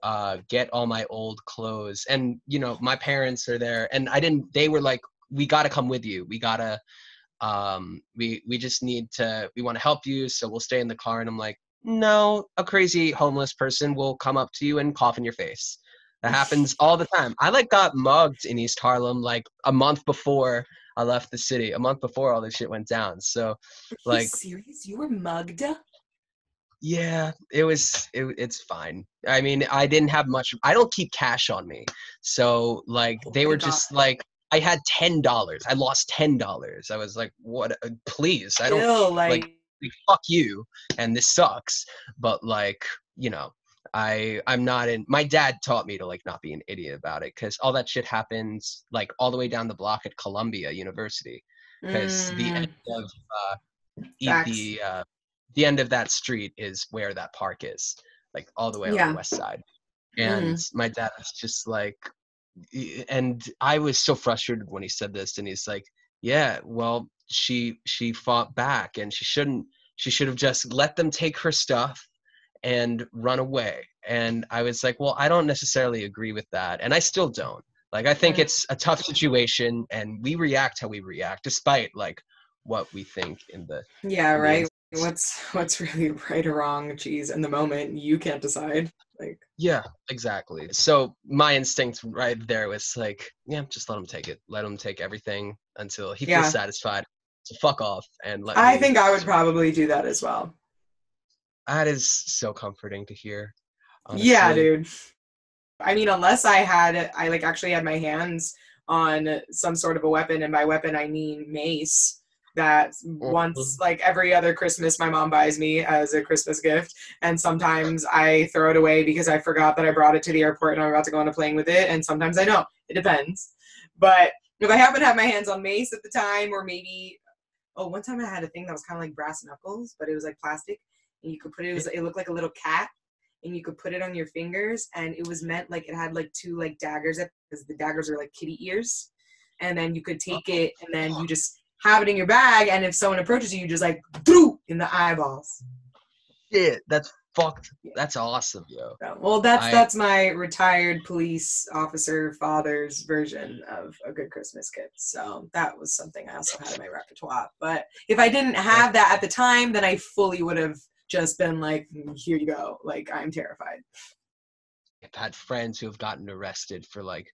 get all my old clothes, and you know my parents are there, and they were like, we got to come with you, we gotta we just need to, we want to help you, so we'll stay in the car. And I'm like, no, a crazy homeless person will come up to you and cough in your face. That happens all the time. I like got mugged in East Harlem like a month before I left the city, a month before all this shit went down. So like, are you serious? You were mugged? Yeah, it's fine. I mean, I didn't have much. I don't keep cash on me. So like they were just like, I had $10. I lost $10. I was like, what? Please, I don't like fuck you. And this sucks. But like, you know, I'm not in. My dad taught me to like not be an idiot about it, because all that shit happens like all the way down the block at Columbia University, because the end of the end of that street is where that park is, like all the way on the west side. And my dad was just like, and I was so frustrated when he said this, and he's like, yeah, well, she fought back, and she should have just let them take her stuff and run away. And I was like, well, I don't necessarily agree with that, and I still don't. Like, I think it's a tough situation, and we react how we react, despite like what we think in the right. What's really right or wrong? Geez, in the moment, you can't decide. Like, yeah, exactly. So my instinct right there was like, yeah, just let him take it. Let him take everything until he feels satisfied. So fuck off and let I me. think I would probably do that as well. That is so comforting to hear. Honestly. Yeah, dude. I mean, unless I actually had my hands on some sort of a weapon, and by weapon I mean mace, that once, like every other Christmas, my mom buys me as a Christmas gift, and sometimes I throw it away because I forgot that I brought it to the airport and I'm about to go on a plane with it, and sometimes I don't. It depends. But if I happen to have my hands on mace at the time, or maybe, one time I had a thing that was kind of like brass knuckles, but it was like plastic, and you could put it, it looked like a little cat, and you could put it on your fingers, and it was meant like it had like two like daggers, because the daggers are like kitty ears, and then you could take it and then you just have it in your bag, and if someone approaches you, you just like through in the eyeballs. Yeah, that's fucked. That's awesome, yo. Well, that's my retired police officer father's version of a good Christmas gift. So that was something I also had in my repertoire. But if I didn't have that at the time, then I fully would have just been like, here you go. Like, I'm terrified. I've had friends who have gotten arrested for like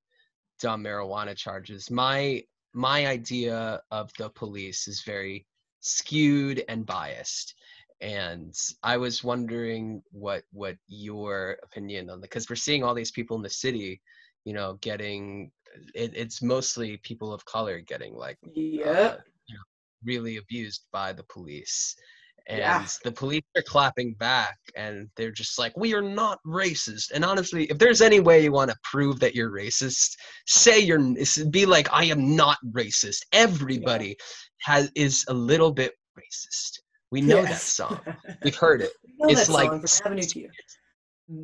dumb marijuana charges. My idea of the police is very skewed and biased, and I was wondering what your opinion on that, because we're seeing all these people in the city, you know, getting it's mostly people of color getting like really abused by the police. And the police are clapping back, and they're just like, we are not racist. And honestly, if there's any way you want to prove that you're racist, be like, I am not racist. Everybody is a little bit racist. We know that song. We've heard it. It's like,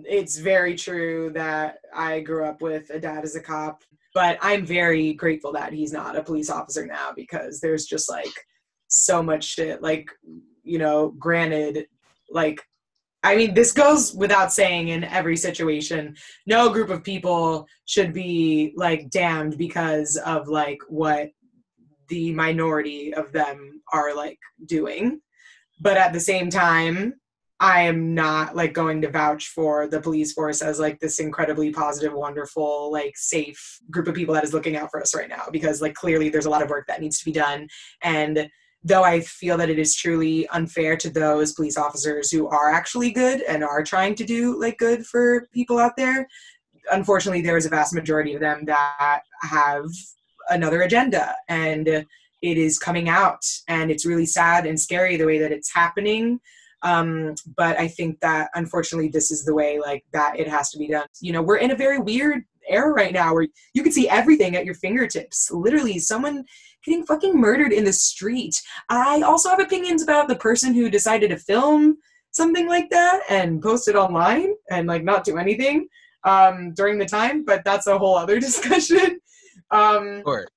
it's very true that I grew up with a dad as a cop, but I'm very grateful that he's not a police officer now, because there's just like so much shit. Like, you know, granted, like, I mean, this goes without saying in every situation, no group of people should be like damned because of like what the minority of them are like doing. But at the same time, I am not like going to vouch for the police force as like this incredibly positive, wonderful, like safe group of people that is looking out for us right now, because like clearly there's a lot of work that needs to be done. And though I feel that it is truly unfair to those police officers who are actually good and are trying to do like good for people out there, unfortunately there is a vast majority of them that have another agenda, and it is coming out, and it's really sad and scary the way that it's happening. But I think that unfortunately this is the way like that it has to be done. You know, we're in a very weird era right now where you can see everything at your fingertips. Literally someone getting fucking murdered in the street. I also have opinions about the person who decided to film something like that and post it online and like not do anything during the time, but that's a whole other discussion. Sure.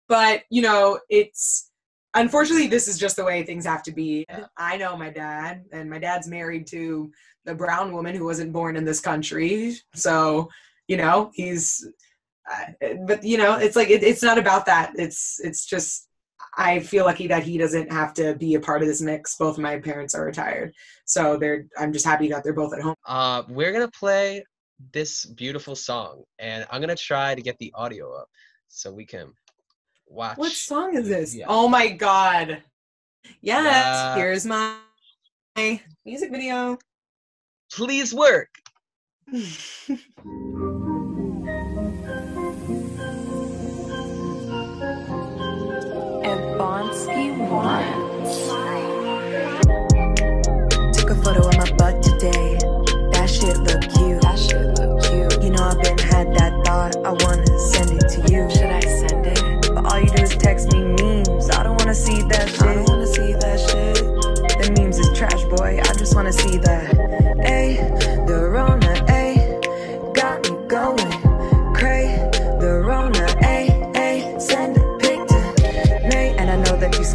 But you know, it's unfortunately this is just the way things have to be. I know my dad, and my dad's married to a brown woman who wasn't born in this country, so you know he's but you know, it's like it's not about that. It's just I feel lucky that he doesn't have to be a part of this mix. Both of my parents are retired, so I'm just happy that they're both at home. We're gonna play this beautiful song, and I'm gonna try to get the audio up so we can watch. What song is this? Yeah. Oh my god! Yes, here's my music video. Please work. Took a photo of my butt today. That shit look cute. That shit look cute. You know I've been had that thought. I wanna send it to you. Should I send it? But all you do is text me memes. I don't wanna see that shit. I don't wanna see that shit. The memes is trash, boy. I just wanna see that. Ayy, the Rona, ayy, got me going cray. The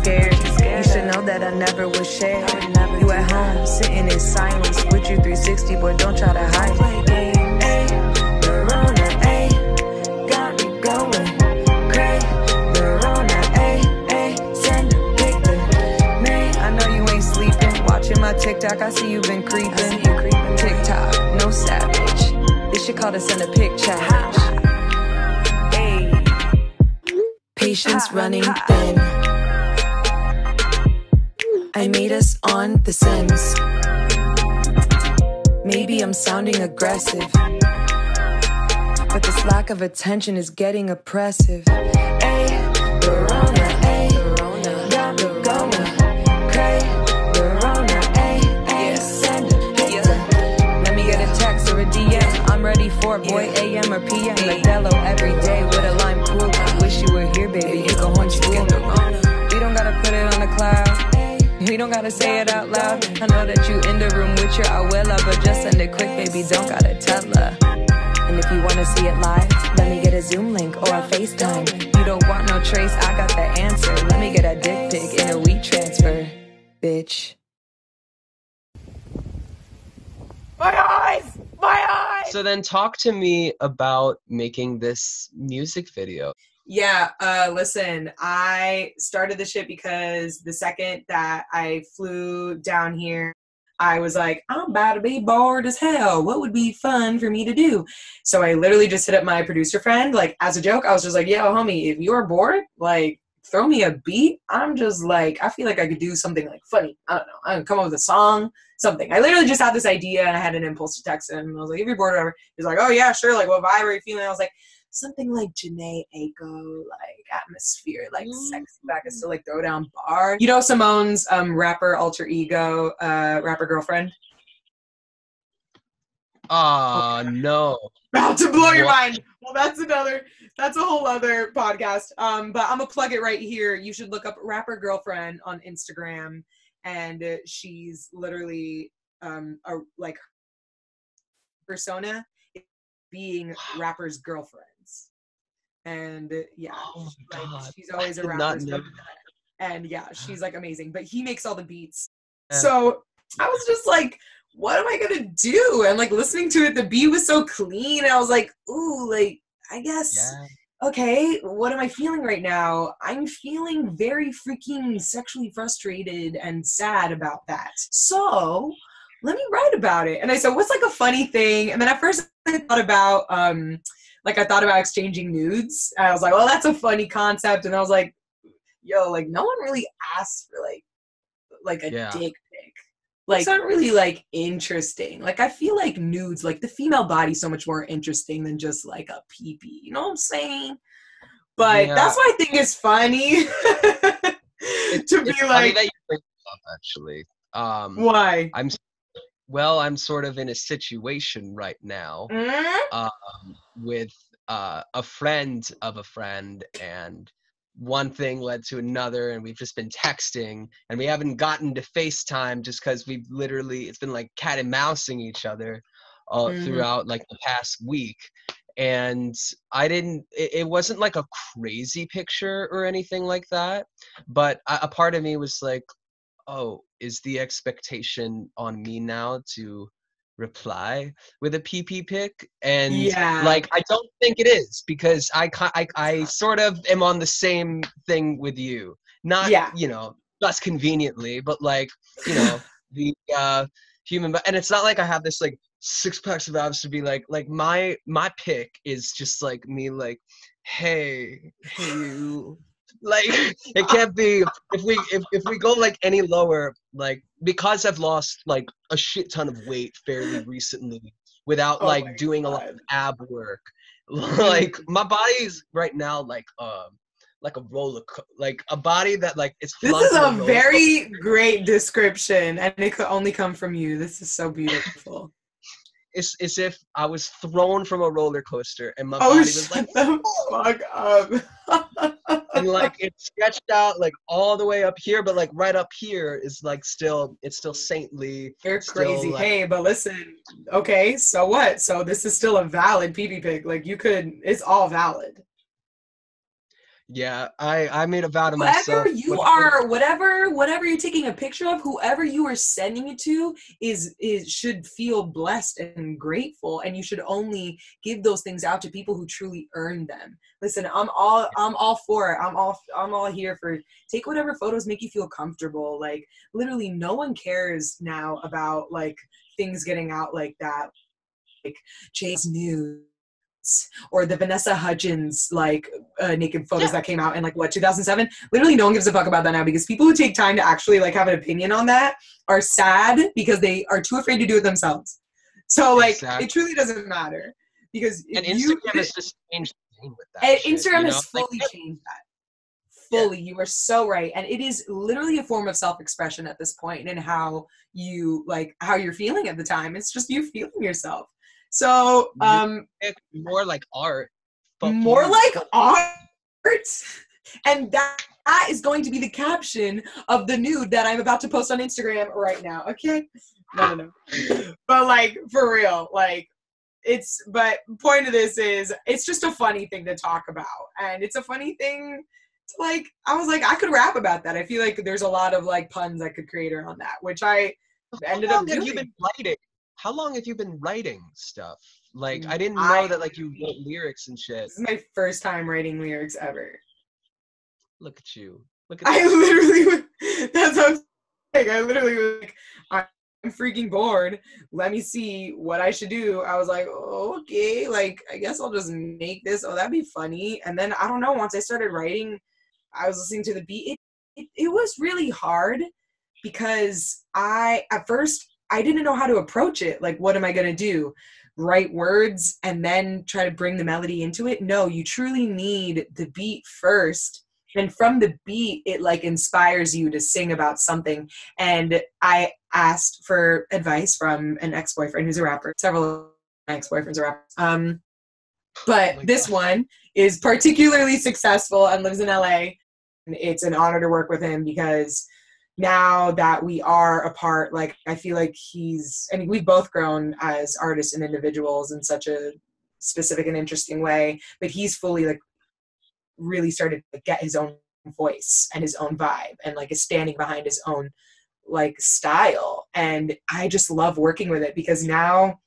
scared. You should know that I never would share. You at home, sitting in silence with your 360, boy, don't try to hide it. Ay, the Rona, ay, got me going crazy. The Rona, ay, ay, send a picture. Man, I know you ain't sleeping. Watching my TikTok, I see you been creeping. TikTok, no savage. This shit called a send a pic challenge. Ay, patience running thin. I made us on The Sims. Maybe I'm sounding aggressive, but this lack of attention is getting oppressive. Ay, the Rona, ay, got me going crazy. The Rona, ay, ay, send a picture. Let me get a text or a DM. I'm ready for it, boy, AM or PM. Modelo every day with a lime cool. Wish you were here, baby, you can home school. We don't gotta put it on the cloud. We don't gotta say it out loud. I know that you in the room with your abuela, but just send it quick, baby, don't gotta tell her. And if you wanna see it live, let me get a Zoom link or a FaceTime. You don't want no trace, I got the answer. Let me get a dick pic in a WeTransfer, bitch. My eyes! My eyes! So then talk to me about making this music video. Yeah, listen, I started the shit because the second that I flew down here, I was like, I'm about to be bored as hell. What would be fun for me to do? So I literally just hit up my producer friend, like, as a joke. I was just like, yo, homie, if you're bored, like, throw me a beat. I'm just like, I feel like I could do something, like, funny. I don't know. I could come up with a song, something. I literally just had this idea, and I had an impulse to text him. I was like, if you're bored or whatever. He's like, oh, yeah, sure. Like, what vibe are you feeling? I was like, something like Janae Aiko, like atmosphere, like sexy back is still like throw down bar. You know Simone's rapper alter ego, rapper girlfriend? No. About to blow your mind. Well, that's a whole other podcast. But I'm gonna plug it right here. You should look up rapper girlfriend on Instagram, and she's literally like persona being rappers' girlfriends. And yeah, she's always a rapper's girlfriend. And yeah, she's like amazing. But he makes all the beats. Yeah. So I was just like, what am I gonna do? And like listening to it, the beat was so clean. And I was like, ooh, like I guess okay, what am I feeling right now? I'm feeling very freaking sexually frustrated and sad about that. So let me write about it. And I said, what's like a funny thing? And then at first I thought about exchanging nudes. And I was like, well, that's a funny concept. And I was like, yo, like no one really asks for like a dick pic. Like it's not really like interesting. Like I feel like nudes, like the female body's so much more interesting than just like a pee-pee. You know what I'm saying? But that's what I think is funny. It's like funny that you bring it up, actually. Why? I'm sort of in a situation right now with a friend of a friend, and one thing led to another, and we've just been texting, and we haven't gotten to FaceTime just because it's been like cat and mousing each other throughout like the past week. And it wasn't like a crazy picture or anything like that, but a part of me was like, oh, is the expectation on me now to reply with a PP pic? And like I don't think it is, because I sort of am on the same thing with you, not you know, less conveniently, but like, you know, the human, and it's not like I have this like 6 packs of abs to be like my pic is just like me like, hey you. Like it can't be, if we go like any lower, like because I've lost like a shit ton of weight fairly recently without like doing a lot of ab work. Like my body's right now like a roller like a body that like it's this is a very great description, and it could only come from you. This is so beautiful. It's as if I was thrown from a roller coaster and my body was like, the fuck up. And like it's stretched out like all the way up here, but like right up here is like it's still saintly. You're crazy. Like, hey, but listen, okay, so what? So this is still a valid PB pic. Like it's all valid. Yeah, I made a vow to Whoever myself. you are, whatever you're taking a picture of, whoever you are sending it to is should feel blessed and grateful, and you should only give those things out to people who truly earn them. Listen, I'm all for it. I'm all here for, take whatever photos make you feel comfortable. Like, literally no one cares now about like things getting out like that, like Jay's news or the Vanessa Hudgens like naked photos that came out in like what, 2007. Literally no one gives a fuck about that now, because people who take time to actually like have an opinion on that are sad because they are too afraid to do it themselves. So like it truly doesn't matter, because Instagram has just changed the game with that. And shit, Instagram you know? has fully changed that. Fully, you are so right, and it is literally a form of self-expression at this point, and how you're feeling at the time. It's just you feeling yourself. So more like art. More like art. And that is going to be the caption of the nude that I'm about to post on Instagram right now. Okay? No. But like, for real, like, but point of this is, it's just a funny thing to talk about. And it's a funny thing to like, I was like, I could rap about that. I feel like there's a lot of like puns I could create around that, which I ended up doing. Have you been writing? How long have you been writing stuff? Like, I didn't know that like you wrote lyrics and shit. This is my first time writing lyrics ever. Look at you. Look at I literally, that's what I'm saying. I literally was like, I'm freaking bored. Let me see what I should do. I was like, oh, okay, like, I guess I'll just make this. Oh, that'd be funny. And then, I don't know, once I started writing, I was listening to the beat. It was really hard, because at first, I didn't know how to approach it. Like, what am I going to do? Write words and then try to bring the melody into it? No, you truly need the beat first. And from the beat, it like inspires you to sing about something. And I asked for advice from an ex-boyfriend who's a rapper. Several ex-boyfriends are rappers. But this one is particularly successful and lives in LA. And it's an honor to work with him, because now that we are apart, like, I feel like we've both grown as artists and individuals in such a specific and interesting way, but he's fully like really started to get his own voice and his own vibe, and like is standing behind his own like style. And I just love working with it, because now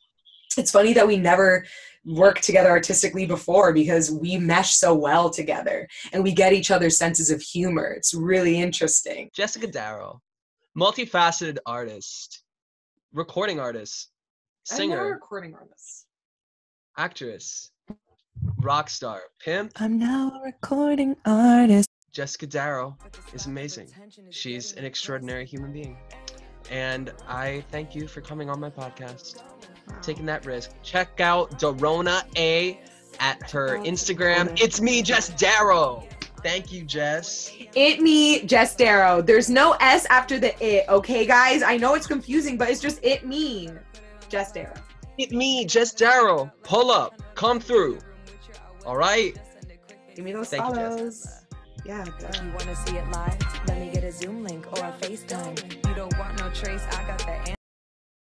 it's funny that we never worked together artistically before, because we mesh so well together and we get each other's senses of humor. It's really interesting. Jessica Darrow, multifaceted artist, recording artist, singer, I'm not a recording artist, actress, rock star, pimp. I'm now a recording artist. Jessica Darrow is amazing. She's an extraordinary human being. And I thank you for coming on my podcast, taking that risk. Check out Rona A at her Instagram. It's me, Jess Darrow. Thank you, Jess. It me, Jess Darrow. There's no S after the it, okay, guys? I know it's confusing, but it's just it me, Jess Darrow. It me, Jess Darrow. Pull up. Come through. All right? Give me those Thank you, follows. Jess. Yeah. If you wanna see it live, let me get a Zoom link or a FaceTime. You don't want no trace, I got the